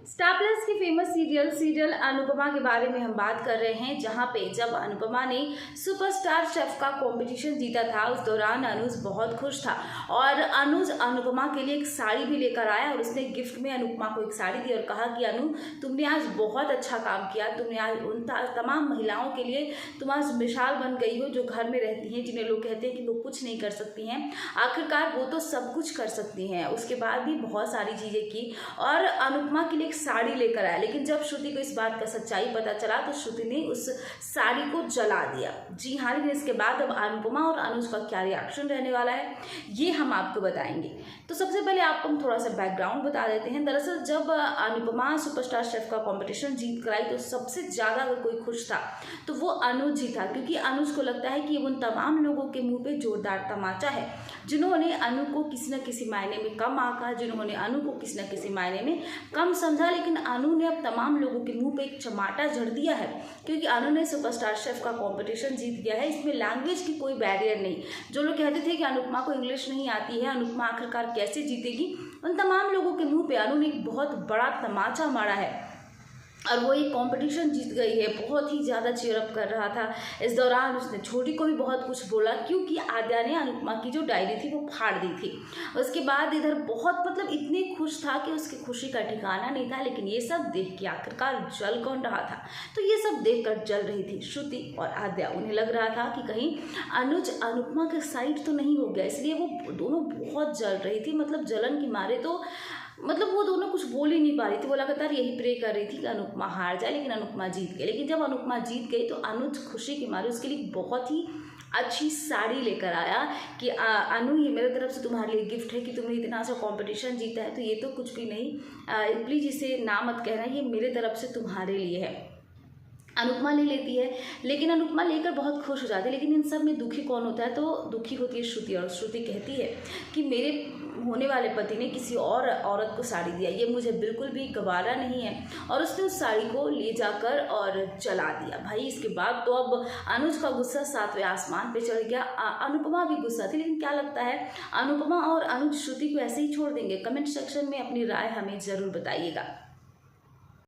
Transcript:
Star plus की famous serial Anupama के बारे में हम बात कर रहे हैं, जहां पे जब अनुपमा ने सुपरस्टार शेफ का कंपटीशन जीता था उस दौरान अनुज बहुत खुश था और अनुज अनुपमा के लिए एक साड़ी भी लेकर आया और उसने गिफ्ट में अनुपमा को एक साड़ी दी और कहा कि अनु, तुमने आज बहुत अच्छा काम किया, तुमने आज उन तमाम महिलाओं के लिए तुम आज मिसाल बन गई हो जो घर में रहती हैं, जिन्हें लोग कहते हैं कि वो कुछ नहीं कर सकती हैं, आखिरकार वो तो सब कुछ कर सकती हैं। उसके बाद भी बहुत सारी चीज़ें की और अनुपमा के लिए साड़ी लेकर आया। लेकिन जब श्रुति को इस बात का सच्चाई पता चला तो श्रुति ने उस साड़ी को जला दिया। जी हाँ, लेकिन इसके बाद अब अनुपमा और अनुज का क्या रिएक्शन रहने वाला है ये हम आपको बताएंगे। तो सबसे पहले आपको हम थोड़ा सा बैकग्राउंड बता देते हैं। दरअसल जब अनुपमा सुपरस्टार शेफ का कंपटीशन जीत कर आई तो सबसे ज़्यादा अगर कोई खुश था तो वो अनुज ही था, क्योंकि अनुज को लगता है कि उन तमाम लोगों के मुँह पे जोरदार तमाचा है जिन्होंने अनु को किसी न किसी मायने में कम आंका, जिन्होंने अनु को किसी न किसी मायने में कम समझा। लेकिन अनु ने अब तमाम लोगों के मुंह पे एक चमाटा जड़ दिया है, क्योंकि अनु ने सुपरस्टार शेफ का कंपटीशन जीत गया है। इसमें लैंग्वेज की कोई बैरियर नहीं। जो लोग कहते थे कि अनुपमा को इंग्लिश नहीं आती है, अनुपमा आखिरकार कैसे जीतेगी, उन तमाम लोगों के मुंह पे अनु ने एक बहुत बड़ा तमाचा मारा है और वो एक कंपटीशन जीत गई है। बहुत ही ज़्यादा चीयरअप कर रहा था। इस दौरान उसने छोटी को भी बहुत कुछ बोला, क्योंकि आद्या ने अनुपमा की जो डायरी थी वो फाड़ दी थी। उसके बाद इधर बहुत इतने खुश था कि उसकी खुशी का ठिकाना नहीं था। लेकिन ये सब देख के आखिरकार जल कौन रहा था, तो ये सब देख कर जल रही थी श्रुति और आद्या। उन्हें लग रहा था कि कहीं अनुज अनुपमा के साइड तो नहीं हो गया, इसलिए वो दोनों बहुत जल रही थी। जलन के मारे तो वो दोनों कुछ बोल ही नहीं पा रही थी। वो लगातार यही प्रे कर रही थी कि अनुपमा हार जाए, लेकिन अनुपमा जीत गई। लेकिन जब अनुपमा जीत गई तो अनुज खुशी के मारे उसके लिए बहुत ही अच्छी साड़ी लेकर आया कि अनु, ये मेरे तरफ से तुम्हारे लिए गिफ्ट है कि तुमने इतना अच्छा कंपटीशन जीता है, तो ये तो कुछ भी नहीं, प्लीज़ इसे ना मत कहना, ये मेरे तरफ से तुम्हारे लिए है। अनुपमा ले लेती है, लेकिन अनुपमा लेकर बहुत खुश हो जाती है। लेकिन इन सब में दुखी कौन होता है, तो दुखी होती है श्रुति। और श्रुति कहती है कि मेरे होने वाले पति ने किसी और औरत को साड़ी दिया, ये मुझे बिल्कुल भी गवारा नहीं है। और उसने उस साड़ी को ले जाकर और जला दिया। भाई इसके बाद तो अब अनुज का गुस्सा 7वें आसमान पे चढ़ गया। अनुपमा भी गुस्सा थी। लेकिन क्या लगता है, अनुपमा और अनुज श्रुति को ऐसे ही छोड़ देंगे? कमेंट सेक्शन में अपनी राय हमें ज़रूर बताइएगा।